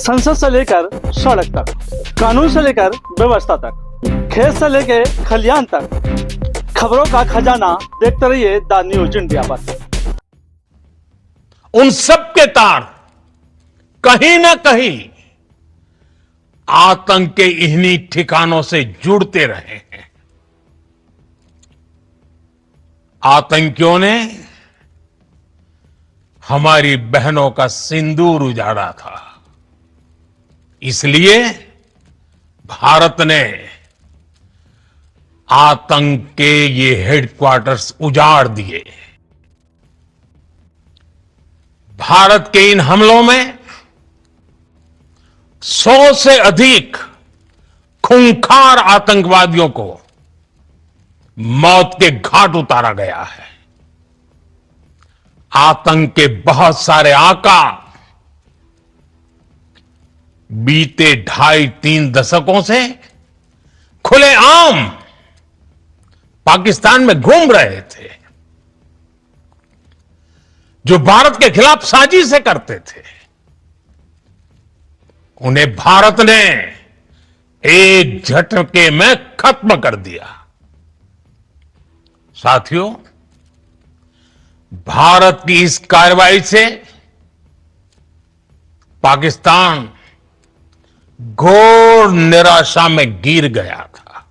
संसद से लेकर सड़क तक, कानून से लेकर व्यवस्था तक, खेत से लेकर खलियान तक, खबरों का खजाना देखते रहिए द न्यूज इंडिया पर। उन सब के तार कहीं ना कहीं आतंक के इन्हीं ठिकानों से जुड़ते रहे हैं। आतंकियों ने हमारी बहनों का सिंदूर उजाड़ा था, इसलिए भारत ने आतंक के ये हेडक्वार्टर्स उजाड़ दिए। भारत के इन हमलों में 100 से अधिक खूंखार आतंकवादियों को मौत के घाट उतारा गया है। आतंक के बहुत सारे आका बीते 2.5-3 दशकों से खुलेआम पाकिस्तान में घूम रहे थे, जो भारत के खिलाफ साजिशें करते थे। उन्हें भारत ने एक झटके में खत्म कर दिया। साथियों, भारत की इस कार्रवाई से पाकिस्तान घोर निराशा में गिर गया था,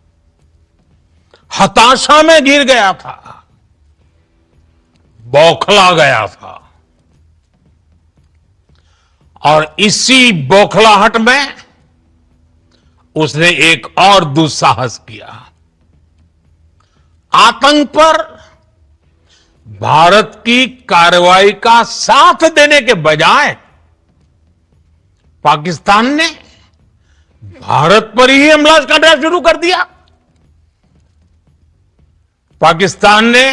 हताशा में गिर गया था, बौखला गया था। और इसी बौखलाहट में उसने एक और दुस्साहस किया। आतंक पर भारत की कार्रवाई का साथ देने के बजाय पाकिस्तान ने भारत पर ही हमला करना शुरू कर दिया। पाकिस्तान ने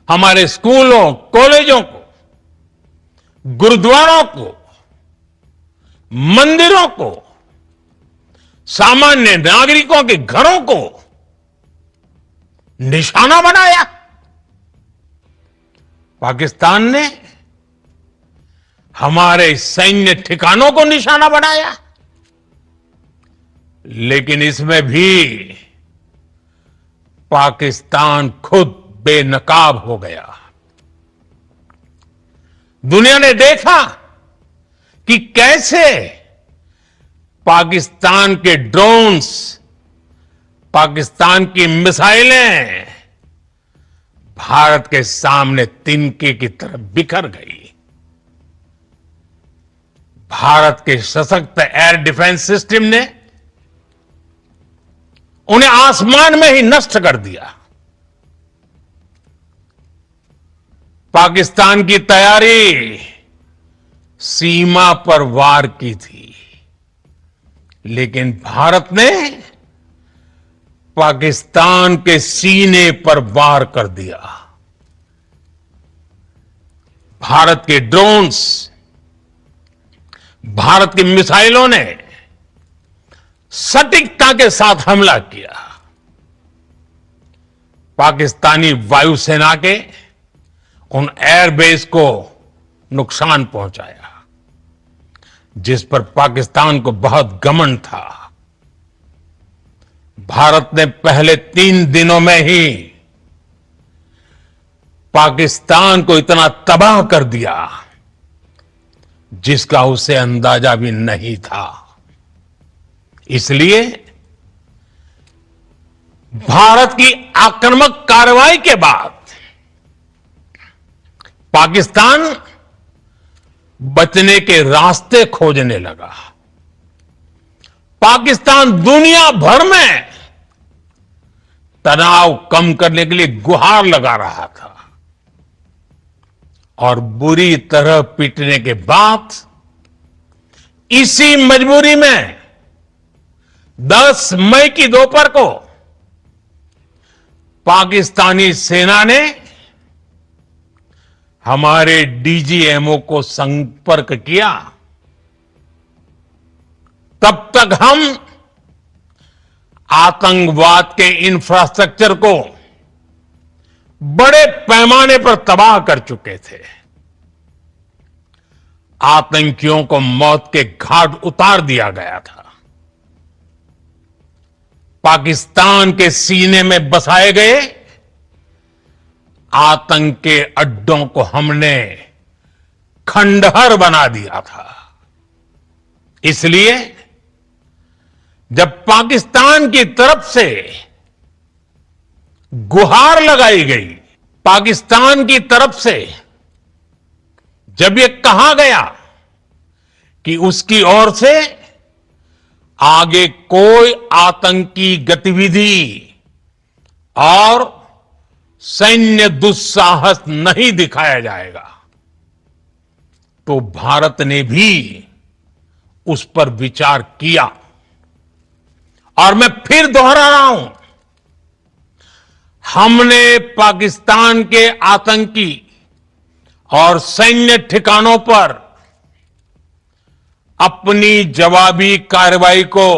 हमारे स्कूलों, कॉलेजों को, गुरुद्वारों को, मंदिरों को, सामान्य नागरिकों के घरों को निशाना बनाया। पाकिस्तान ने हमारे सैन्य ठिकानों को निशाना बनाया। लेकिन इसमें भी पाकिस्तान खुद बेनकाब हो गया। दुनिया ने देखा कि कैसे पाकिस्तान के ड्रोन्स, पाकिस्तान की मिसाइलें भारत के सामने तिनके की तरह बिखर गई। भारत के सशक्त एयर डिफेंस सिस्टम ने उन्हें आसमान में ही नष्ट कर दिया। पाकिस्तान की तैयारी सीमा पर वार की थी, लेकिन भारत ने पाकिस्तान के सीने पर वार कर दिया। भारत के ड्रोन्स, भारत की मिसाइलों ने सटीकता के साथ हमला किया। पाकिस्तानी वायुसेना के उन एयरबेस को नुकसान पहुंचाया, जिस पर पाकिस्तान को बहुत घमंड था। भारत ने पहले 3 दिनों में ही पाकिस्तान को इतना तबाह कर दिया जिसका उसे अंदाजा भी नहीं था। इसलिए भारत की आक्रामक कार्रवाई के बाद पाकिस्तान बचने के रास्ते खोजने लगा। पाकिस्तान दुनिया भर में तनाव कम करने के लिए गुहार लगा रहा था, और बुरी तरह पीटने के बाद इसी मजबूरी में 10 मई की दोपहर को पाकिस्तानी सेना ने हमारे डीजीएमओ को संपर्क किया। तब तक हम आतंकवाद के इंफ्रास्ट्रक्चर को बड़े पैमाने पर तबाह कर चुके थे। आतंकियों को मौत के घाट उतार दिया गया था। पाकिस्तान के सीने में बसाए गए आतंक के अड्डों को हमने खंडहर बना दिया था। इसलिए जब पाकिस्तान की तरफ से गुहार लगाई गई, पाकिस्तान की तरफ से जब ये कहा गया कि उसकी ओर से आगे कोई आतंकी गतिविधि और सैन्य दुस्साहस नहीं दिखाया जाएगा, तो भारत ने भी उस पर विचार किया। और मैं फिर दोहरा रहा हूं, हमने पाकिस्तान के आतंकी और सैन्य ठिकानों पर अपनी जवाबी कार्रवाई को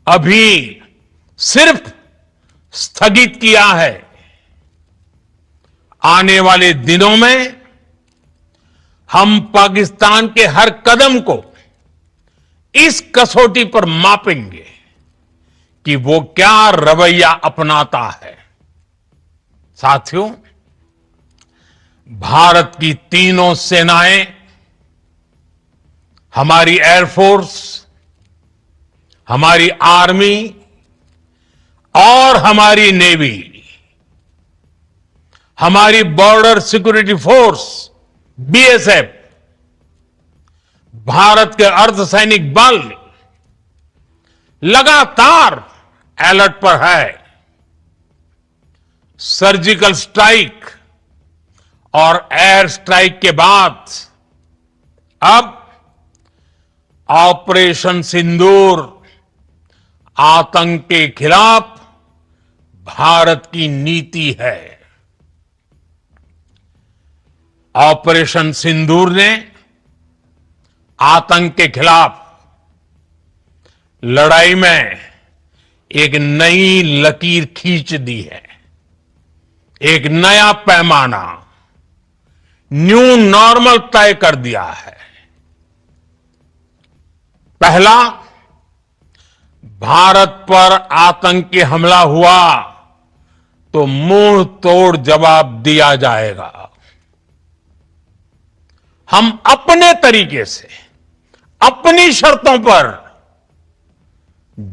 अभी सिर्फ स्थगित किया है। आने वाले दिनों में हम पाकिस्तान के हर कदम को इस कसौटी पर मापेंगे कि वो क्या रवैया अपनाता है। साथियों, भारत की तीनों सेनाएं, हमारी एयरफोर्स, हमारी आर्मी और हमारी नेवी, हमारी border security force BSF, Bharat के अर्धसैनिक बल लगातार अलर्ट पर है। सर्जिकल स्ट्राइक और एयर स्ट्राइक के बाद अब ऑपरेशन सिंदूर आतंक के खिलाफ भारत की नीति है। ऑपरेशन सिंदूर ने आतंक के खिलाफ लड़ाई में एक नई लकीर खींच दी है, एक नया पैमाना, न्यू नॉर्मल तय कर दिया है। पहला, भारत पर आतंकी हमला हुआ तो मुंह तोड़ जवाब दिया जाएगा। हम अपने तरीके से, अपनी शर्तों पर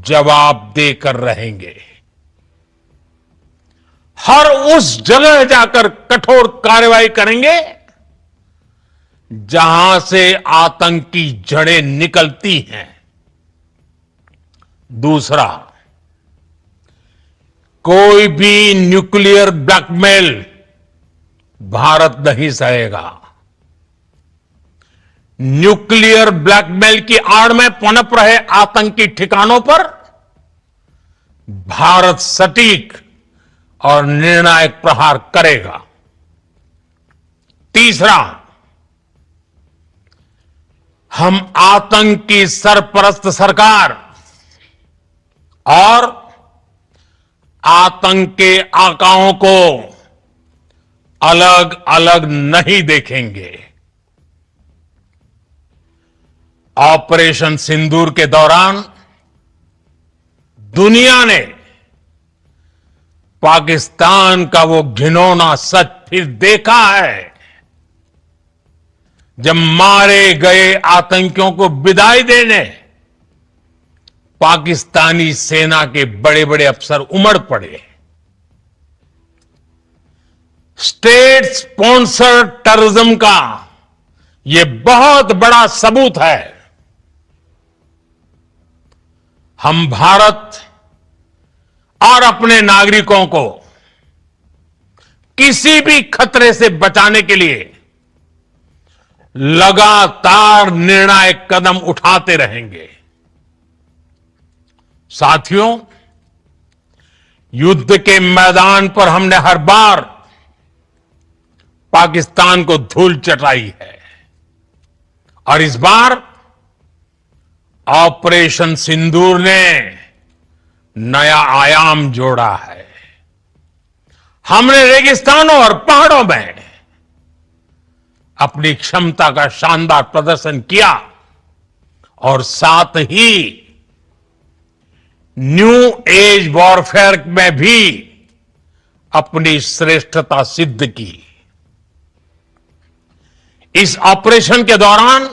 जवाब देकर रहेंगे। हर उस जगह जाकर कठोर कार्रवाई करेंगे जहां से आतंक की जड़ें निकलती हैं। दूसरा, कोई भी न्यूक्लियर ब्लैकमेल भारत नहीं सहेगा। न्यूक्लियर ब्लैकमेल की आड़ में पनप रहे आतंकी ठिकानों पर भारत सटीक और निर्णायक प्रहार करेगा। तीसरा, हम आतंक की सरपरस्त सरकार और आतंक के आकाओं को अलग अलग नहीं देखेंगे। ऑपरेशन सिंदूर के दौरान दुनिया ने पाकिस्तान का वो घिनौना सच फिर देखा है, जब मारे गए आतंकियों को विदाई देने पाकिस्तानी सेना के बड़े बड़े अफसर उमड़ पड़े। स्टेट स्पॉन्सर टेररिज्म का यह बहुत बड़ा सबूत है। हम भारत और अपने नागरिकों को किसी भी खतरे से बचाने के लिए लगातार निर्णायक कदम उठाते रहेंगे। साथियों, युद्ध के मैदान पर हमने हर बार पाकिस्तान को धूल चटाई है और इस बार ऑपरेशन सिंदूर ने नया आयाम जोड़ा है। हमने रेगिस्तानों और पहाड़ों में अपनी क्षमता का शानदार प्रदर्शन किया और साथ ही न्यू एज वॉरफेयर में भी अपनी श्रेष्ठता सिद्ध की। इस ऑपरेशन के दौरान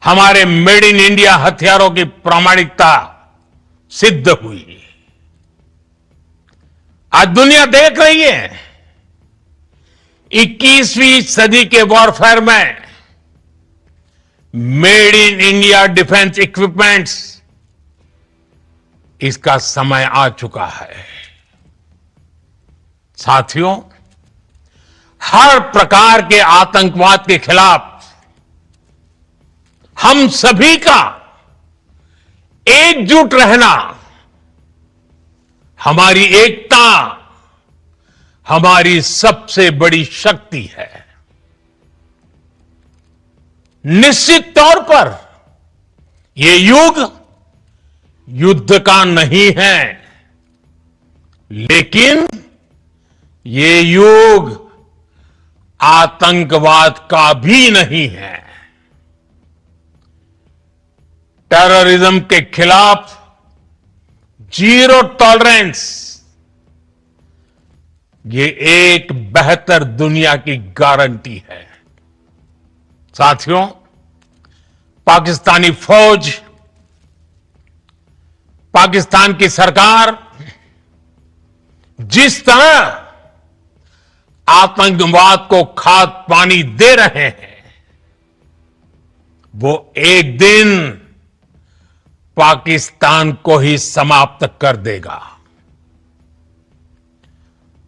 हमारे मेड इन इंडिया हथियारों की प्रामाणिकता सिद्ध हुई। आज दुनिया देख रही है 21वीं सदी के वॉरफेयर में made in India defence equipments, इसका समय आ चुका है। साथियों, हर प्रकार के आतंकवाद के खिलाफ हम सभी का एकजुट रहना, हमारी एकता हमारी सबसे बड़ी शक्ति है। निश्चित तौर पर यह युग युद्ध का नहीं है, लेकिन ये युग आतंकवाद का भी नहीं है। टेररिज्म के खिलाफ जीरो टॉलरेंस, ये एक बेहतर दुनिया की गारंटी है। साथियों, पाकिस्तानी फौज, पाकिस्तान की सरकार जिस तरह आतंकवाद को खाद पानी दे रहे हैं, वो एक दिन पाकिस्तान को ही समाप्त कर देगा।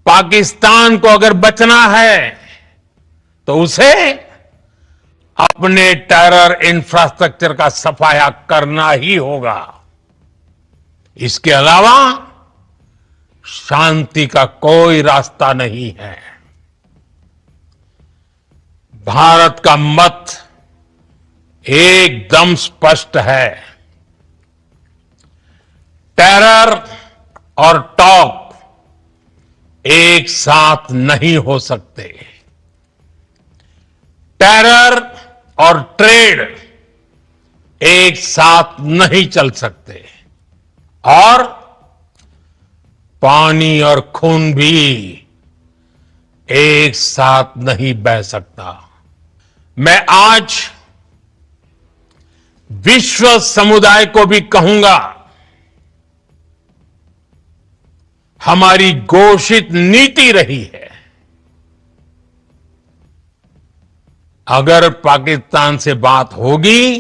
पाकिस्तान को अगर बचना है तो उसे अपने टेरर इंफ्रास्ट्रक्चर का सफाया करना ही होगा। इसके अलावा शांति का कोई रास्ता नहीं है। भारत का मत एकदम स्पष्ट है। टेरर और टॉक एक साथ नहीं हो सकते। टेरर और ट्रेड एक साथ नहीं चल सकते, और पानी और खून भी एक साथ नहीं बह सकता। मैं आज विश्व समुदाय को भी कहूंगा, हमारी घोषित नीति रही है, अगर पाकिस्तान से बात होगी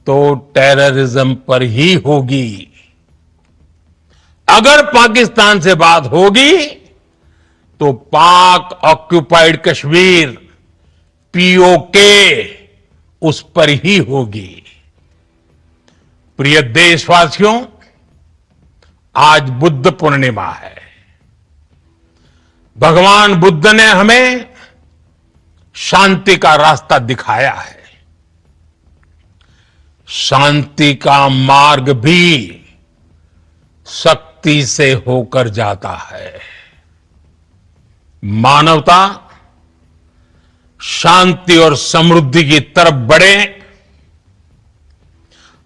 तो टेररिज्म पर ही होगी। अगर पाकिस्तान से बात होगी तो पाक ऑक्युपाइड कश्मीर, पीओके, उस पर ही होगी। प्रिय देशवासियों, आज बुद्ध पूर्णिमा है। भगवान बुद्ध ने हमें शांति का रास्ता दिखाया है। शांति का मार्ग भी शक्ति से होकर जाता है। मानवता शांति और समृद्धि की तरफ बढ़े,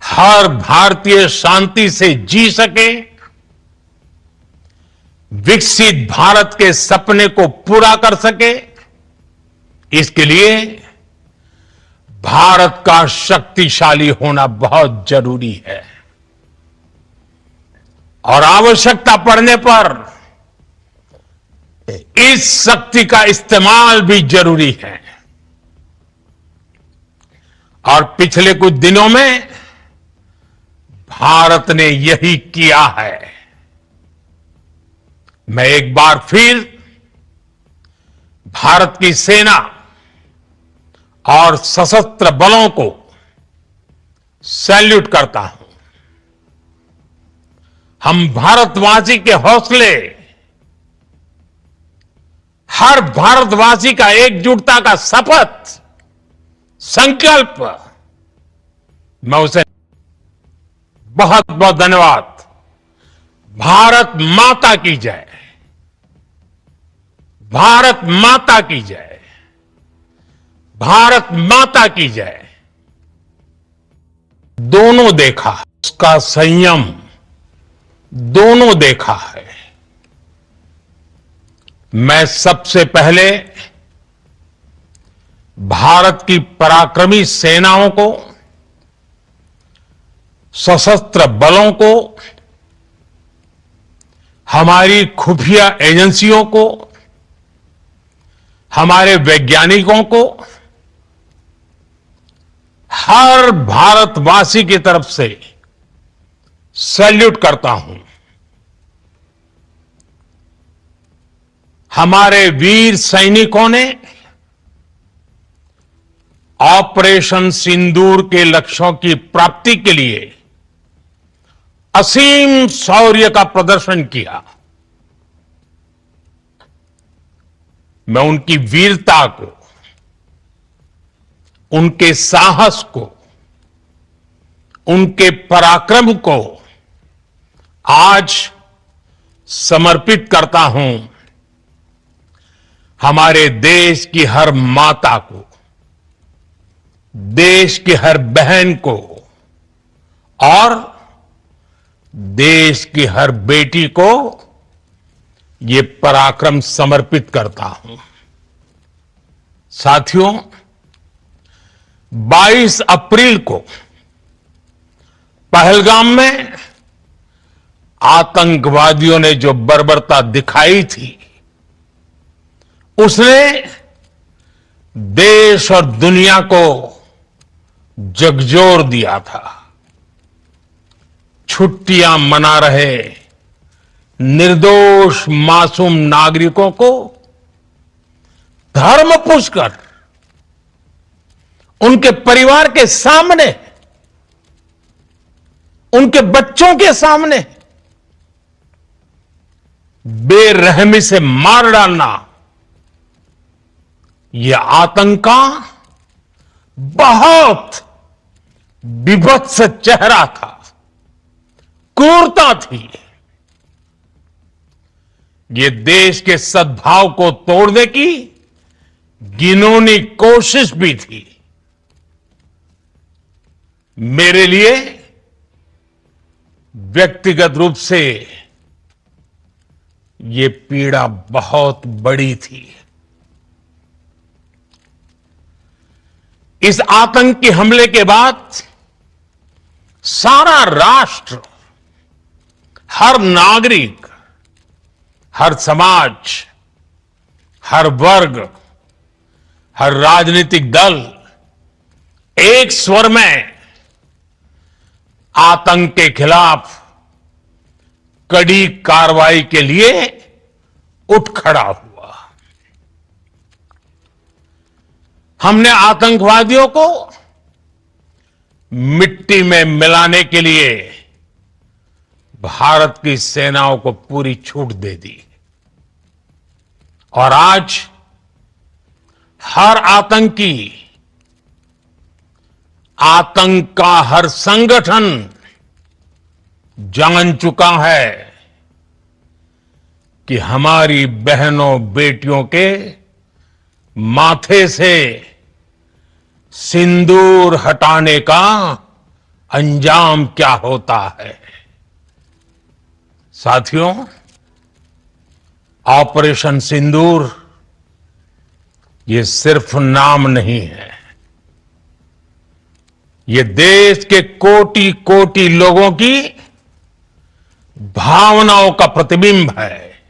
हर भारतीय शांति से जी सके, विकसित भारत के सपने को पूरा कर सके, इसके लिए भारत का शक्तिशाली होना बहुत जरूरी है। और आवश्यकता पड़ने पर इस शक्ति का इस्तेमाल भी जरूरी है। और पिछले कुछ दिनों में भारत ने यही किया है। मैं एक बार फिर भारत की सेना और सशस्त्र बलों को सैल्यूट करता हूं। हम भारतवासी के हौसले, हर भारतवासी का एकजुटता का शपथ, संकल्प, मैं उसे बहुत बहुत धन्यवाद। भारत माता की जय। भारत माता की जय। भारत माता की जय दोनों देखा है, उसका संयम दोनों देखा है। मैं सबसे पहले भारत की पराक्रमी सेनाओं को, सशस्त्र बलों को, हमारी खुफिया एजेंसियों को, हमारे वैज्ञानिकों को, हर भारतवासी की तरफ से सैल्यूट करता हूं। हमारे वीर सैनिकों ने ऑपरेशन सिंदूर के लक्ष्यों की प्राप्ति के लिए असीम शौर्य का प्रदर्शन किया। मैं उनकी वीरता को, उनके साहस को, उनके पराक्रम को आज समर्पित करता हूं हमारे देश की हर माता को, देश की हर बहन को और देश की हर बेटी को ये पराक्रम समर्पित करता हूं। साथियों, 22 अप्रैल को पहलगाम में आतंकवादियों ने जो बर्बरता दिखाई थी, उसने देश और दुनिया को झकझोर दिया था। छुट्टियां मना रहे निर्दोष मासूम नागरिकों को धर्म पूछकर उनके परिवार के सामने, उनके बच्चों के सामने बेरहमी से मार डालना, यह आतंक का बहुत विभत्स चेहरा था, क्रूरता थी। ये देश के सद्भाव को तोड़ने की घिनौनी कोशिश भी थी। मेरे लिए व्यक्तिगत रूप से ये पीड़ा बहुत बड़ी थी। इस आतंकी हमले के बाद सारा राष्ट्र, हर नागरिक, हर समाज, हर वर्ग, हर राजनीतिक दल एक स्वर में आतंक के खिलाफ कड़ी कार्रवाई के लिए उठ खड़ा हुआ। हमने आतंकवादियों को मिट्टी में मिलाने के लिए भारत की सेनाओं को पूरी छूट दे दी और आज हर आतंकी, आतंक का हर संगठन जान चुका है कि हमारी बहनों बेटियों के माथे से सिंदूर हटाने का अंजाम क्या होता है। साथियों, ऑपरेशन सिंदूर ये सिर्फ नाम नहीं है, ये देश के कोटि कोटि लोगों की भावनाओं का प्रतिबिंब है।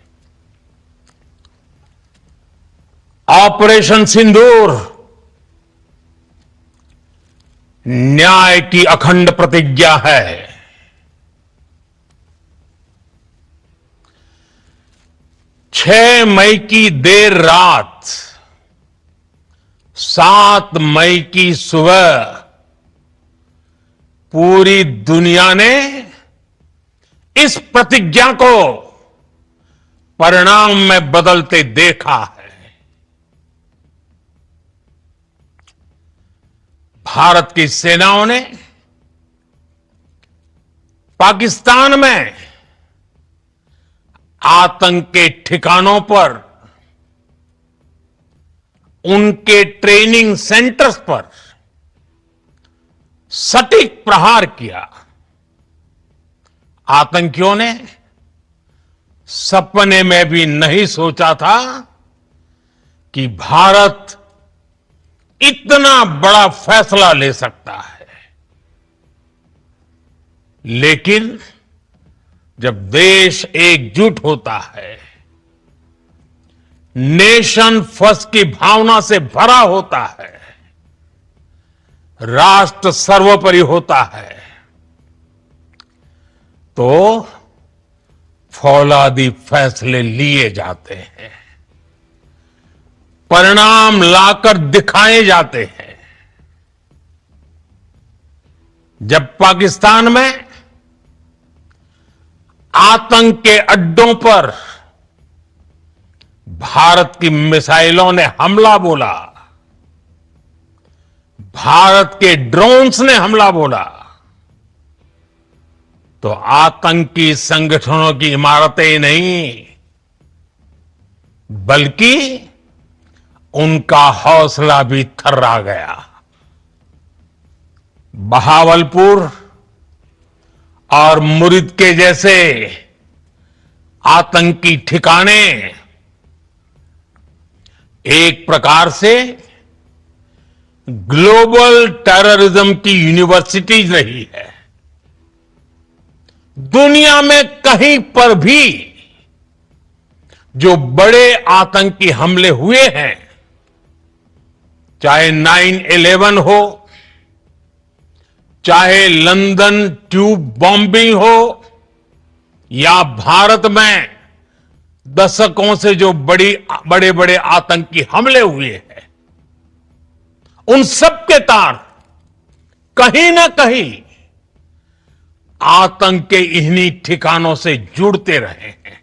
ऑपरेशन सिंदूर न्याय की अखंड प्रतिज्ञा है। 6 मई की देर रात, 7 मई की सुबह पूरी दुनिया ने इस प्रतिज्ञा को परिणाम में बदलते देखा है। भारत की सेनाओं ने पाकिस्तान में आतंक के ठिकानों पर उनके ट्रेनिंग सेंटर्स पर सटीक प्रहार किया। आतंकियों ने सपने में भी नहीं सोचा था कि भारत इतना बड़ा फैसला ले सकता है। लेकिन जब देश एकजुट होता है, नेशन फर्स्ट की भावना से भरा होता है, राष्ट्र सर्वोपरि होता है, तो फौलादी फैसले लिए जाते हैं, परिणाम लाकर दिखाए जाते हैं। जब पाकिस्तान में आतंक के अड्डों पर भारत की मिसाइलों ने हमला बोला, भारत के ड्रोन्स ने हमला बोला, तो आतंकी संगठनों की इमारतें नहीं, बल्कि उनका हौसला भी थर्रा गया। बहावलपुर और मुरिद के जैसे आतंकी ठिकाने एक प्रकार से ग्लोबल टेररिज्म की यूनिवर्सिटीज रही है। दुनिया में कहीं पर भी जो बड़े आतंकी हमले हुए हैं, चाहे 9/11 हो, चाहे लंदन ट्यूब बॉम्बिंग हो, या भारत में दशकों से जो बड़े बड़े आतंकी हमले हुए हैं, उन सब के तार कहीं ना कहीं आतंक के इन्हीं ठिकानों से जुड़ते रहे हैं।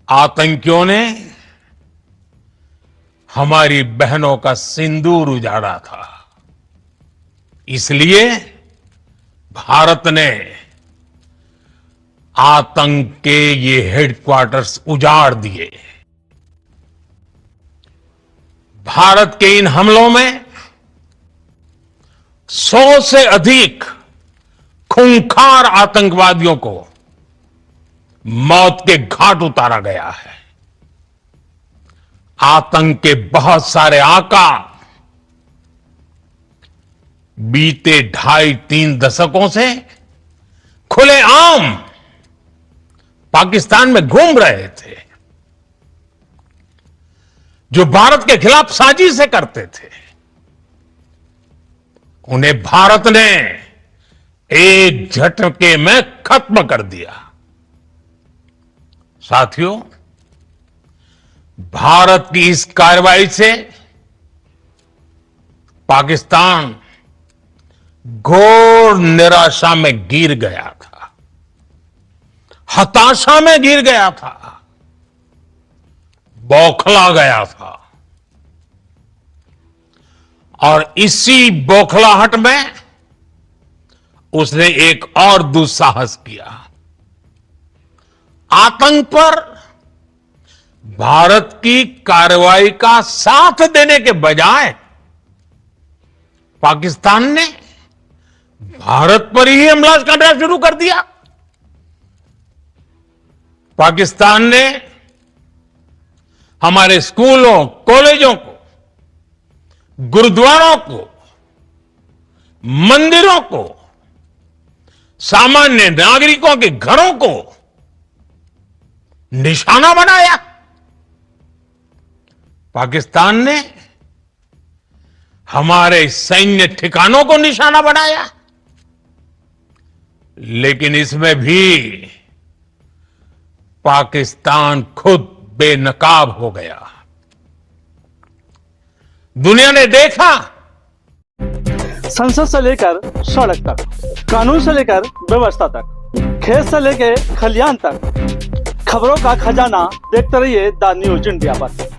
आतंकियों ने हमारी बहनों का सिंदूर उजाड़ा था, इसलिए भारत ने आतंक के ये हेडक्वार्टर्स उजाड़ दिए। भारत के इन हमलों में 100 से अधिक खूंखार आतंकवादियों को मौत के घाट उतारा गया है। आतंक के बहुत सारे आका बीते 2.5-3 दशकों से खुलेआम पाकिस्तान में घूम रहे थे, जो भारत के खिलाफ साजिशें करते थे। उन्हें भारत ने एक झटके में खत्म कर दिया। साथियों, भारत की इस कार्रवाई से पाकिस्तान घोर निराशा में गिर गया था, हताशा में गिर गया था, बौखला गया था। और इसी बौखलाहट में उसने एक और दुस्साहस किया। आतंक पर भारत की कार्रवाई का साथ देने के बजाय पाकिस्तान ने भारत पर ही हमला करना शुरू कर दिया। पाकिस्तान ने हमारे स्कूलों, कॉलेजों को, गुरुद्वारों को, मंदिरों को, सामान्य नागरिकों के घरों को निशाना बनाया। पाकिस्तान ने हमारे सैन्य ठिकानों को निशाना बनाया। लेकिन इसमें भी पाकिस्तान खुद बेनकाब हो गया। दुनिया ने देखा, संसद से लेकर सड़क तक, कानून से लेकर व्यवस्था तक, खेत से लेकर खलियान तक, खबरों का खजाना देखते रहिए द न्यूज इंडिया पर।